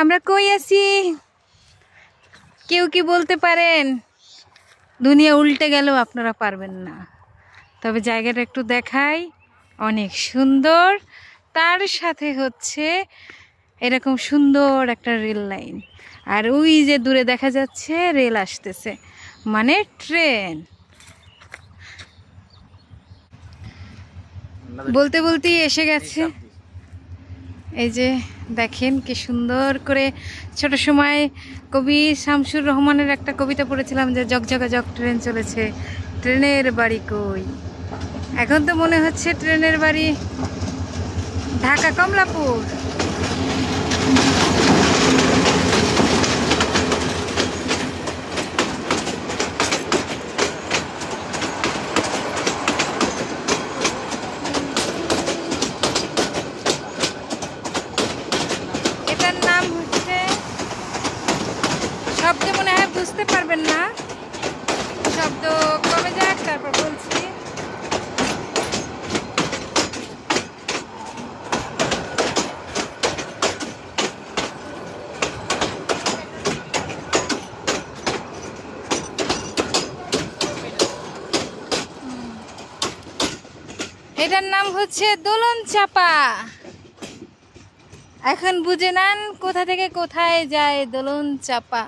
আমরা কই আছি কেউ কি বলতে পারেন? দুনিয়া উল্টে গেলেও আপনারা পারবেন না। তবে জায়গাটা একটু দেখাই, অনেক সুন্দর। তার সাথে হচ্ছে এরকম সুন্দর একটা রেল লাইন, আর ওই যে দূরে দেখা যাচ্ছে রেল আসতেছে, মানে ট্রেন। বলতে বলতেই এসে গেছে। এই যে দেখেন কি সুন্দর করে। ছোট সময় কবি শামসুর রহমানের একটা কবিতা পড়েছিলাম যে জগজগা জগ ট্রেন চলেছে, ট্রেনের বাড়ি কই। এখন তো মনে হচ্ছে ট্রেনের বাড়ি ঢাকা কমলাপুর। এটার নাম হচ্ছে, শব্দ মনে হয় বুঝতে পারবেন না, শব্দ কমে যাক তারপর বলছি। এটার নাম হচ্ছে দোলন চাপা। এখন বুঝে নেন কোথা থেকে কোথায় যায় দোলন চাপা।